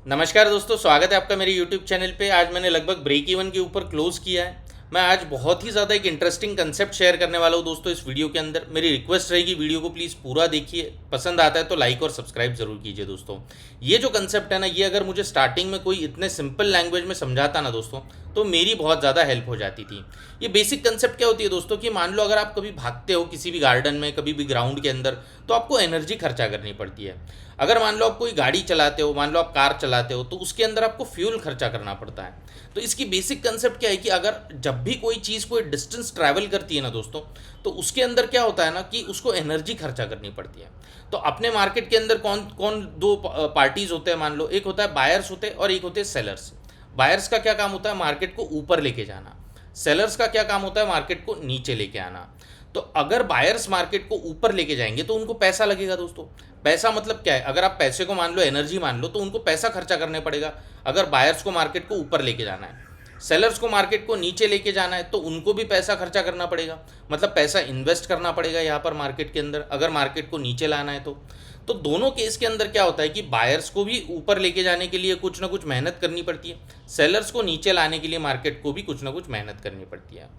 नमस्कार दोस्तों, स्वागत है आपका मेरे YouTube चैनल पे। आज मैंने लगभग ब्रेक इवन के ऊपर क्लोज किया है। मैं आज बहुत ही ज़्यादा एक इंटरेस्टिंग कंसेप्ट शेयर करने वाला हूँ दोस्तों इस वीडियो के अंदर। मेरी रिक्वेस्ट रहेगी वीडियो को प्लीज़ पूरा देखिए, पसंद आता है तो लाइक और सब्सक्राइब जरूर कीजिए दोस्तों। ये जो कंसेप्ट है ना, ये अगर मुझे स्टार्टिंग में कोई इतने सिंपल लैंग्वेज में समझाता ना दोस्तों, तो मेरी बहुत ज़्यादा हेल्प हो जाती थी। ये बेसिक कंसेप्ट क्या होती है दोस्तों कि मान लो अगर आप कभी भागते हो किसी भी गार्डन में, कभी भी ग्राउंड के अंदर, तो आपको एनर्जी खर्चा करनी पड़ती है। अगर मान लो आप कोई गाड़ी चलाते हो, मान लो आप कार चलाते हो, तो उसके अंदर आपको फ्यूल खर्चा करना पड़ता है। तो इसकी बेसिक कंसेप्ट क्या है कि अगर जब भी कोई चीज़ कोई डिस्टेंस ट्रैवल करती है ना दोस्तों, तो उसके अंदर क्या होता है ना कि उसको एनर्जी खर्चा करनी पड़ती है। तो अपने मार्केट के अंदर कौन कौन दो पार्टीज होते हैं, मान लो एक होता है बायर्स होते हैं और एक होते हैं सेलर्स। बायर्स का क्या काम होता है, मार्केट को ऊपर लेके जाना। सेलर्स का क्या काम होता है, मार्केट को नीचे लेके आना। तो अगर बायर्स मार्केट को ऊपर लेके जाएंगे तो उनको पैसा लगेगा दोस्तों। पैसा मतलब क्या है, अगर आप पैसे को मान लो एनर्जी मान लो, तो उनको पैसा खर्चा करने पड़ेगा अगर बायर्स को मार्केट को ऊपर लेके जाना है। सेलर्स को मार्केट को नीचे लेके जाना है तो उनको भी पैसा खर्चा करना पड़ेगा, मतलब पैसा इन्वेस्ट करना पड़ेगा यहाँ पर मार्केट के अंदर, अगर मार्केट को नीचे लाना है तो दोनों केस के अंदर क्या होता है कि बायर्स को भी ऊपर लेके जाने के लिए कुछ ना कुछ मेहनत करनी पड़ती है, सेलर्स को नीचे लाने के लिए मार्केट को भी कुछ ना कुछ मेहनत करनी पड़ती है।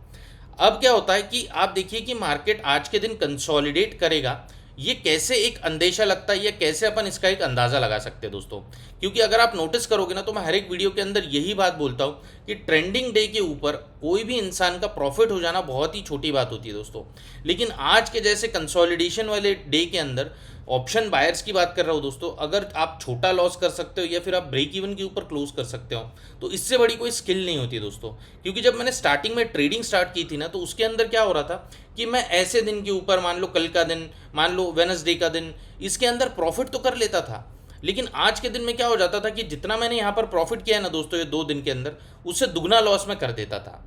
अब क्या होता है कि आप देखिए कि मार्केट आज के दिन कंसोलिडेट करेगा, ये कैसे एक अंदेशा लगता है या कैसे अपन इसका एक अंदाज़ा लगा सकते हैं दोस्तों। क्योंकि अगर आप नोटिस करोगे ना, तो मैं हर एक वीडियो के अंदर यही बात बोलता हूँ कि ट्रेंडिंग डे के ऊपर कोई भी इंसान का प्रॉफिट हो जाना बहुत ही छोटी बात होती है दोस्तों। लेकिन आज के जैसे कंसोलिडेशन वाले डे के अंदर ऑप्शन बायर्स की बात कर रहा हूँ दोस्तों, अगर आप छोटा लॉस कर सकते हो या फिर आप ब्रेक इवन के ऊपर क्लोज कर सकते हो, तो इससे बड़ी कोई स्किल नहीं होती दोस्तों। क्योंकि जब मैंने स्टार्टिंग में ट्रेडिंग स्टार्ट की थी ना, तो उसके अंदर क्या हो रहा था कि मैं ऐसे दिन के ऊपर, मान लो कल का दिन, मान लो वेनसडे का दिन, इसके अंदर प्रॉफिट तो कर लेता था। लेकिन आज के दिन में क्या हो जाता था कि जितना मैंने यहाँ पर प्रॉफिट किया है ना दोस्तों ये 2 दिन के अंदर, उससे दुगना लॉस में कर देता था।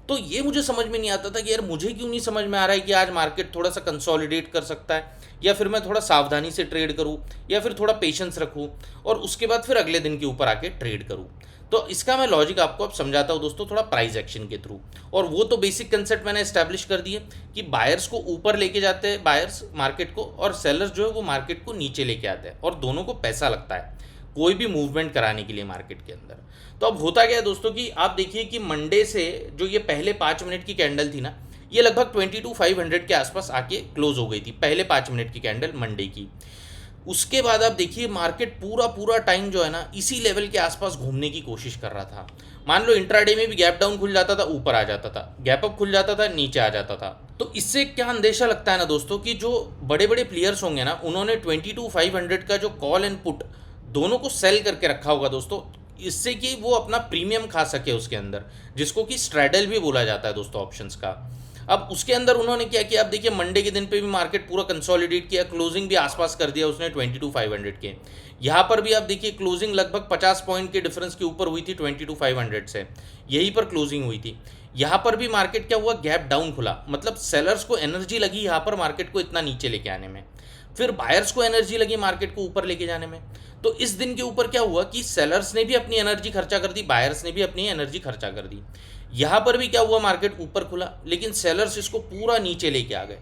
तो ये मुझे समझ में नहीं आता था कि यार मुझे क्यों नहीं समझ में आ रहा है कि आज मार्केट थोड़ा सा कंसोलिडेट कर सकता है, या फिर मैं थोड़ा सावधानी से ट्रेड करूं, या फिर थोड़ा पेशेंस रखूं और उसके बाद फिर अगले दिन के ऊपर आके ट्रेड करूं। तो इसका मैं लॉजिक आपको अब समझाता हूं दोस्तों, थोड़ा प्राइस एक्शन के थ्रू। और वो तो बेसिक कंसेप्ट मैंने एस्टैब्लिश कर दिए कि बायर्स को ऊपर लेके जाते हैं बायर्स मार्केट को, और सेलर्स जो है वो मार्केट को नीचे लेके आते हैं, और दोनों को पैसा लगता है कोई भी मूवमेंट कराने के लिए मार्केट के अंदर। तो अब होता क्या है दोस्तों कि आप देखिए कि मंडे से जो ये पहले 5 मिनट की कैंडल थी ना, ये लगभग 22,500 के आसपास आके क्लोज हो गई थी, पहले 5 मिनट की कैंडल मंडे की। उसके बाद आप देखिए मार्केट पूरा पूरा टाइम जो है ना इसी लेवल के आसपास घूमने की कोशिश कर रहा था। मान लो इंट्राडे में भी गैप डाउन खुल जाता था, ऊपर आ जाता था, गैप अप खुल जाता था, नीचे आ जाता था। तो इससे क्या अंदेशा लगता है ना दोस्तों कि जो बड़े बड़े प्लेयर्स होंगे ना, उन्होंने 22,500 का जो कॉल एंड पुट दोनों को सेल करके रखा होगा दोस्तों, इससे कि वो अपना प्रीमियम खा सके उसके अंदर, जिसको कि स्ट्रैडल भी बोला जाता है दोस्तों ऑप्शंस का। अब उसके अंदर उन्होंने क्या किया, अब देखिए मंडे के दिन पे भी मार्केट पूरा कंसोलिडेट किया, क्लोजिंग भी आसपास कर दिया उसने 22,500 के। यहाँ पर भी आप देखिए क्लोजिंग लगभग 50 पॉइंट के डिफरेंस के ऊपर हुई थी 22,500 से, यहीं पर क्लोजिंग हुई थी। यहाँ पर भी मार्केट क्या हुआ, गैप डाउन खुला, मतलब सेलर्स को एनर्जी लगी यहाँ पर मार्केट को इतना नीचे लेके आने में, फिर बायर्स को एनर्जी लगी मार्केट को ऊपर लेके जाने में। तो इस दिन के ऊपर क्या हुआ कि सेलर्स ने भी अपनी एनर्जी खर्चा कर दी, बायर्स ने भी अपनी एनर्जी खर्चा कर दी। यहाँ पर भी क्या हुआ, मार्केट ऊपर खुला लेकिन सेलर्स इसको पूरा नीचे लेके आ गए।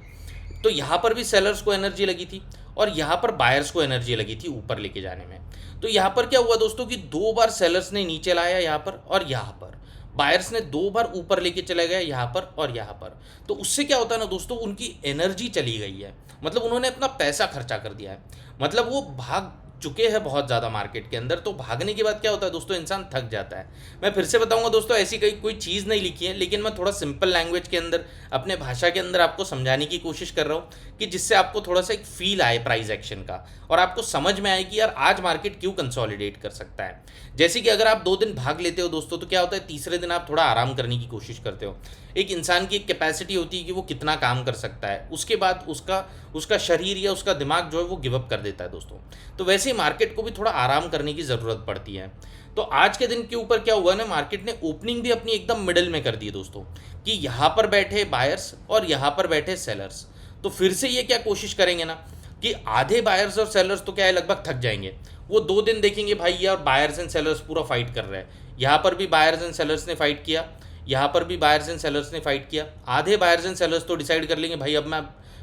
तो यहाँ पर भी सेलर्स को एनर्जी लगी थी और यहाँ पर बायर्स को एनर्जी लगी थी ऊपर लेके जाने में। तो यहाँ पर क्या हुआ दोस्तों कि 2 बार सेलर्स ने नीचे लाया यहाँ पर, और यहाँ पर बायर्स ने 2 बार ऊपर लेके चले गए यहाँ पर और यहाँ पर। तो उससे क्या होता है ना दोस्तों, उनकी एनर्जी चली गई है, मतलब उन्होंने अपना पैसा खर्चा कर दिया है, मतलब वो भाग चुके हैं बहुत ज़्यादा मार्केट के अंदर। तो भागने के बाद क्या होता है दोस्तों, इंसान थक जाता है। मैं फिर से बताऊंगा दोस्तों, ऐसी कोई चीज़ नहीं लिखी है, लेकिन मैं थोड़ा सिंपल लैंग्वेज के अंदर अपने भाषा के अंदर आपको समझाने की कोशिश कर रहा हूँ कि जिससे आपको थोड़ा सा एक फील आए प्राइस एक्शन का, और आपको समझ में आए कि यार आज मार्केट क्यों कंसोलिडेट कर सकता है। जैसे कि अगर आप 2 दिन भाग लेते हो दोस्तों, तो क्या होता है तीसरे दिन आप थोड़ा आराम करने की कोशिश करते हो। एक इंसान की एक कैपेसिटी होती है कि वो कितना काम कर सकता है, उसके बाद उसका उसका शरीर या उसका दिमाग जो है वो गिव अप कर देता है दोस्तों। तो वैसे ही मार्केट को भी थोड़ा आराम करने की ज़रूरत पड़ती है। तो आज के दिन के ऊपर क्या हुआ ना, मार्केट ने ओपनिंग भी अपनी एकदम मिडल में कर दी दोस्तों, कि यहाँ पर बैठे बायर्स और यहाँ पर बैठे सेलर्स। तो फिर से ये क्या कोशिश करेंगे ना कि आधे बायर्स और सेलर्स तो क्या है लगभग थक जाएंगे, वो 2 दिन देखेंगे भाई यार बायर्स एंड सेलर्स पूरा फाइट कर रहे हैं। यहाँ पर भी बायर्स एंड सेलर्स ने फाइट किया, यहाँ पर भी बायर्स एंड सेलर्स ने फाइट किया। आधे बायर्स एंड सेलर्स तो डिसाइड कर लेंगे भाई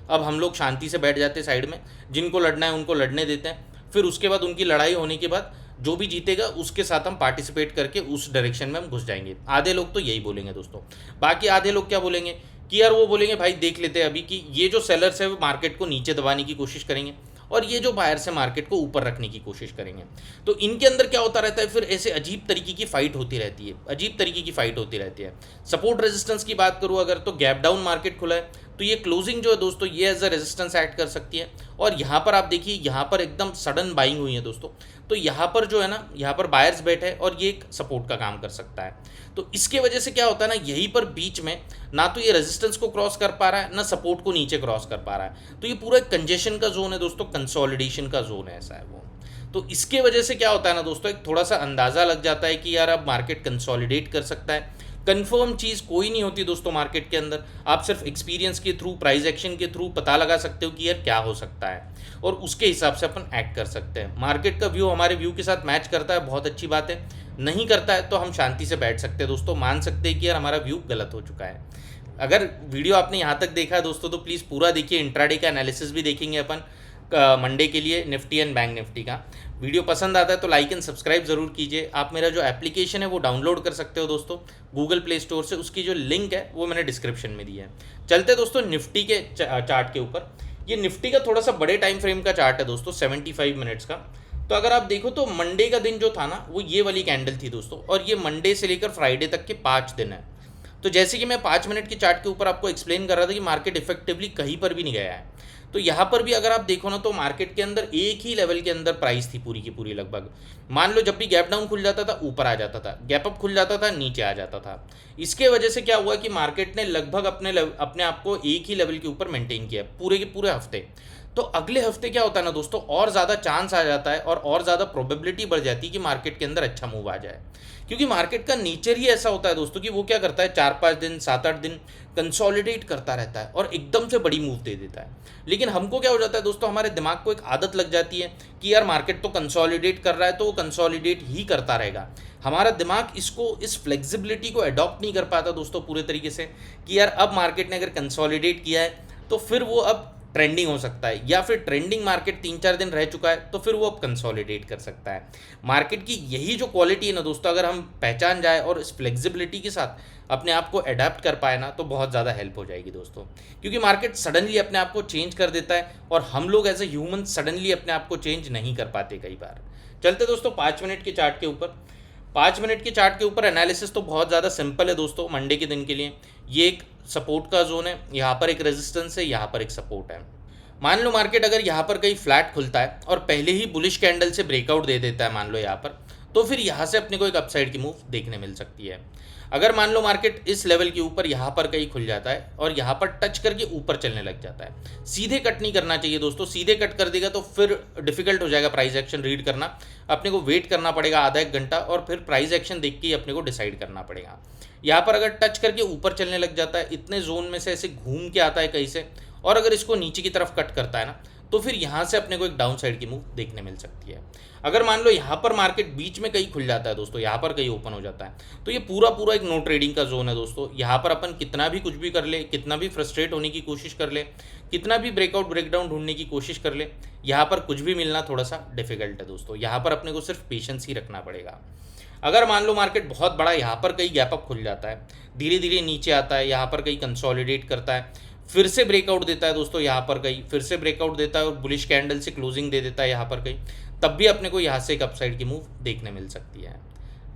अब हम लोग शांति से बैठ जाते हैं साइड में, जिनको लड़ना है उनको लड़ने देते हैं। फिर उसके बाद उनकी लड़ाई होने के बाद जो भी जीतेगा उसके साथ हम पार्टिसिपेट करके उस डायरेक्शन में हम घुस जाएंगे। आधे लोग तो यही बोलेंगे दोस्तों। बाकी आधे लोग क्या बोलेंगे कि यार वो बोलेंगे भाई देख लेते हैं अभी कि ये जो सेलर्स है वो मार्केट को नीचे दबाने की कोशिश करेंगे और ये जो बायर्स है मार्केट को ऊपर रखने की कोशिश करेंगे। तो इनके अंदर क्या होता रहता है, फिर ऐसे अजीब तरीके की फाइट होती रहती है, अजीब तरीके की फाइट होती रहती है। सपोर्ट रेजिस्टेंस की बात करूँ अगर, तो गैप डाउन मार्केट खुला है तो ये क्लोजिंग जो है दोस्तों ये एज अ रेजिस्टेंस एक्ट कर सकती है। और यहाँ पर आप देखिए यहाँ पर एकदम सडन बाइंग हुई है दोस्तों, तो यहाँ पर जो है ना यहाँ पर बायर्स बैठे हैं और ये एक सपोर्ट का काम कर सकता है। तो इसके वजह से क्या होता है ना, यहीं पर बीच में ना तो ये रेजिस्टेंस को क्रॉस कर पा रहा है ना सपोर्ट को नीचे क्रॉस कर पा रहा है, तो ये पूरा एक कंजेशन का जोन है दोस्तों, कंसोलिडेशन का जोन है, ऐसा है वो। तो इसके वजह से क्या होता है ना दोस्तों, एक थोड़ा सा अंदाज़ा लग जाता है कि यार अब मार्केट कंसोलिडेट कर सकता है। कंफर्म चीज़ कोई नहीं होती दोस्तों मार्केट के अंदर, आप सिर्फ एक्सपीरियंस के थ्रू, प्राइस एक्शन के थ्रू पता लगा सकते हो कि यार क्या हो सकता है और उसके हिसाब से अपन एक्ट कर सकते हैं। मार्केट का व्यू हमारे व्यू के साथ मैच करता है, बहुत अच्छी बात है, नहीं करता है तो हम शांति से बैठ सकते हैं दोस्तों, मान सकते हैं कि यार हमारा व्यू गलत हो चुका है। अगर वीडियो आपने यहाँ तक देखा है दोस्तों तो प्लीज़ पूरा देखिए, इंट्राडे का एनालिसिस भी देखेंगे अपन मंडे के लिए निफ्टी एंड बैंक निफ्टी का। वीडियो पसंद आता है तो लाइक एंड सब्सक्राइब ज़रूर कीजिए। आप मेरा जो एप्लीकेशन है वो डाउनलोड कर सकते हो दोस्तों गूगल प्ले स्टोर से, उसकी जो लिंक है वो मैंने डिस्क्रिप्शन में दी है। चलते दोस्तों निफ्टी के चार्ट के ऊपर। ये निफ्टी का थोड़ा सा बड़े टाइम फ्रेम का चार्ट है दोस्तों, 75 मिनट्स का। तो अगर आप देखो तो मंडे का दिन जो था ना वो ये वाली कैंडल थी दोस्तों, और ये मंडे से लेकर फ्राइडे तक के 5 दिन है। तो जैसे कि मैं 5 मिनट के चार्ट के ऊपर आपको एक्सप्लेन कर रहा था कि मार्केट इफेक्टिवली कहीं पर भी नहीं गया है, तो यहाँ पर भी अगर आप देखो ना तो मार्केट के अंदर एक ही लेवल के अंदर प्राइस थी पूरी की पूरी लगभग। मान लो जब भी गैप डाउन खुल जाता था ऊपर आ जाता था, गैप अप खुल जाता था नीचे आ जाता था। इसके वजह से क्या हुआ कि मार्केट ने लगभग अपने आप को एक ही लेवल के ऊपर मेंटेन किया पूरे के पूरे हफ्ते। तो अगले हफ्ते क्या होता है ना दोस्तों, और ज़्यादा चांस आ जाता है और ज़्यादा प्रोबेबिलिटी बढ़ जाती है कि मार्केट के अंदर अच्छा मूव आ जाए, क्योंकि मार्केट का नेचर ही ऐसा होता है दोस्तों कि वो क्या करता है 4-5 दिन 7-8 दिन कंसोलिडेट करता रहता है और एकदम से बड़ी मूव दे देता है। लेकिन हमको क्या हो जाता है दोस्तों, हमारे दिमाग को एक आदत लग जाती है कि यार मार्केट तो कंसोलिडेट कर रहा है तो वो कंसोलिडेट ही करता रहेगा। हमारा दिमाग इस फ्लेक्सिबिलिटी को अडॉप्ट नहीं कर पाता दोस्तों पूरे तरीके से कि यार अब मार्केट ने अगर कंसोलिडेट किया है तो फिर वो अब ट्रेंडिंग हो सकता है, या फिर ट्रेंडिंग मार्केट 3-4 दिन रह चुका है तो फिर वो अब कंसोलिडेट कर सकता है। मार्केट की यही जो क्वालिटी है ना दोस्तों, अगर हम पहचान जाए और इस फ्लेक्सिबिलिटी के साथ अपने आप को अडेप्ट कर पाए ना तो बहुत ज़्यादा हेल्प हो जाएगी दोस्तों, क्योंकि मार्केट सडनली अपने आप को चेंज कर देता है और हम लोग एज ए ह्यूमन सडनली अपने आप को चेंज नहीं कर पाते कई बार। चलते दोस्तों 5 मिनट के चार्ट के ऊपर। 5 मिनट के चार्ट के ऊपर एनालिसिस तो बहुत ज़्यादा सिंपल है दोस्तों। मंडे के दिन के लिए ये एक सपोर्ट का जोन है, यहाँ पर एक रेजिस्टेंस है, यहाँ पर एक सपोर्ट है। मान लो मार्केट अगर यहाँ पर कहीं फ्लैट खुलता है और पहले ही बुलिश कैंडल से ब्रेकआउट दे देता है मान लो यहाँ पर, तो फिर यहाँ से अपने को एक अपसाइड की मूव देखने मिल सकती है। अगर मान लो मार्केट इस लेवल के ऊपर यहाँ पर कहीं खुल जाता है और यहाँ पर टच करके ऊपर चलने लग जाता है, सीधे कट नहीं करना चाहिए दोस्तों, सीधे कट कर देगा तो फिर डिफिकल्ट हो जाएगा प्राइस एक्शन रीड करना, अपने को वेट करना पड़ेगा आधा एक घंटा और फिर प्राइस एक्शन देख के ही अपने को डिसाइड करना पड़ेगा। यहाँ पर अगर टच करके ऊपर चलने लग जाता है, इतने जोन में से ऐसे घूम के आता है कहीं से, और अगर इसको नीचे की तरफ कट करता है ना तो फिर यहाँ से अपने को एक डाउन साइड की मूव देखने मिल सकती है। अगर मान लो यहाँ पर मार्केट बीच में कहीं खुल जाता है दोस्तों, यहाँ पर कहीं ओपन हो जाता है, तो ये पूरा एक नो ट्रेडिंग का जोन है दोस्तों। यहाँ पर अपन कितना भी कुछ भी कर ले, कितना भी फ्रस्ट्रेट होने की कोशिश कर ले, कितना भी ब्रेकआउट ब्रेकडाउन ढूंढने की कोशिश कर ले, यहाँ पर कुछ भी मिलना थोड़ा सा डिफिकल्ट है दोस्तों। यहाँ पर अपने को सिर्फ पेशेंस ही रखना पड़ेगा। अगर मान लो मार्केट बहुत बड़ा यहाँ पर कहीं गैप अप खुल जाता है, धीरे धीरे नीचे आता है, यहाँ पर कहीं कंसोलिडेट करता है, फिर से ब्रेकआउट देता है दोस्तों, यहाँ पर कहीं फिर से ब्रेकआउट देता है और बुलिश कैंडल से क्लोजिंग दे देता है यहाँ पर कहीं, तब भी अपने को यहाँ से एक अपसाइड की मूव देखने मिल सकती है।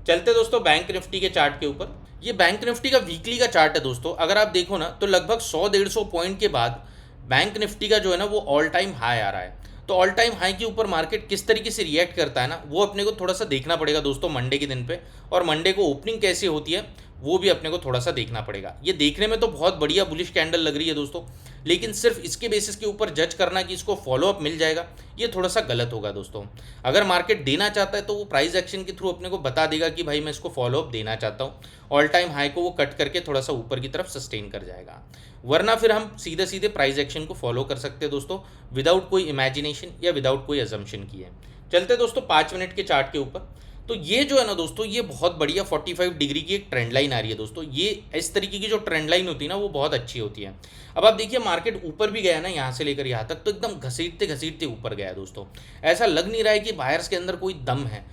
चलते दोस्तों बैंक निफ्टी के चार्ट के ऊपर। ये बैंक निफ्टी का वीकली का चार्ट है दोस्तों। अगर आप देखो ना तो लगभग 100-150 पॉइंट के बाद बैंक निफ्टी का जो है ना वो ऑल टाइम हाई आ रहा है। तो ऑल टाइम हाई के ऊपर मार्केट किस तरीके से रिएक्ट करता है ना वो अपने को थोड़ा सा देखना पड़ेगा दोस्तों मंडे के दिन पे, और मंडे को ओपनिंग कैसी होती है वो भी अपने को थोड़ा सा देखना पड़ेगा। ये देखने में तो बहुत बढ़िया बुलिश कैंडल लग रही है दोस्तों, लेकिन सिर्फ इसके बेसिस के ऊपर जज करना कि इसको फॉलोअप मिल जाएगा ये थोड़ा सा गलत होगा दोस्तों। अगर मार्केट देना चाहता है तो वो प्राइस एक्शन के थ्रू अपने को बता देगा कि भाई मैं इसको फॉलोअप देना चाहता हूँ, ऑल टाइम हाई को वो कट करके थोड़ा सा ऊपर की तरफ सस्टेन कर जाएगा, वरना फिर हम सीधे सीधे प्राइस एक्शन को फॉलो कर सकते हैं दोस्तों विदाउट कोई इमेजिनेशन या विदाउट कोई अजम्पशन किए। चलते दोस्तों 5 मिनट के चार्ट के ऊपर। तो ये जो है ना दोस्तों ये बहुत बढ़िया 45 डिग्री की एक ट्रेंड लाइन आ रही है दोस्तों। ये इस तरीके की जो ट्रेंड लाइन होती है ना वो बहुत अच्छी होती है। अब आप देखिए मार्केट ऊपर भी गया ना यहाँ से लेकर यहाँ तक, तो एकदम घसीटते घसीटते ऊपर गया दोस्तों। ऐसा लग नहीं रहा है कि बायर्स के अंदर कोई दम है।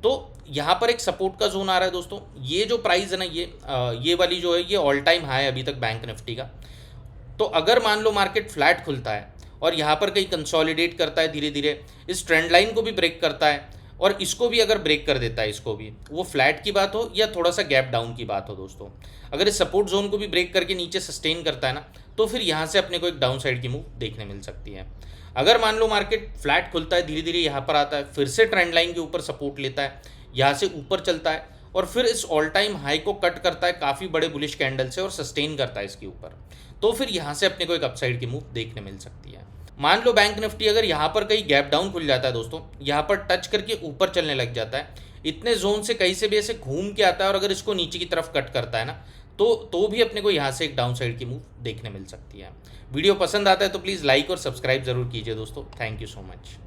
तो यहाँ पर एक सपोर्ट का जोन आ रहा है दोस्तों। ये जो प्राइस है ना, ये वाली जो है, ये ऑल टाइम हाई है अभी तक बैंक निफ्टी का। तो अगर मान लो मार्केट फ्लैट खुलता है और यहाँ पर कहीं कंसोलिडेट करता है धीरे धीरे, इस ट्रेंड लाइन को भी ब्रेक करता है और इसको भी अगर ब्रेक कर देता है, इसको भी, वो फ्लैट की बात हो या थोड़ा सा गैप डाउन की बात हो दोस्तों, अगर इस सपोर्ट जोन को भी ब्रेक करके नीचे सस्टेन करता है ना, तो फिर यहाँ से अपने को एक डाउन साइड की मूव देखने मिल सकती है। अगर मान लो मार्केट फ्लैट खुलता है, धीरे धीरे यहाँ पर आता है, फिर से ट्रेंड लाइन के ऊपर सपोर्ट लेता है, यहाँ से ऊपर चलता है और फिर इस ऑल टाइम हाई को कट करता है काफ़ी बड़े बुलिश कैंडल से और सस्टेन करता है इसके ऊपर, तो फिर यहाँ से अपने को एक अपसाइड की मूव देखने मिल सकती है। मान लो बैंक निफ्टी अगर यहाँ पर कहीं गैप डाउन खुल जाता है दोस्तों, यहाँ पर टच करके ऊपर चलने लग जाता है, इतने जोन से कहीं से भी ऐसे घूम के आता है और अगर इसको नीचे की तरफ कट करता है ना, तो भी अपने को यहाँ से एक डाउन साइड की मूव देखने मिल सकती है। वीडियो पसंद आता है तो प्लीज़ लाइक और सब्सक्राइब जरूर कीजिए दोस्तों। Thank you so much.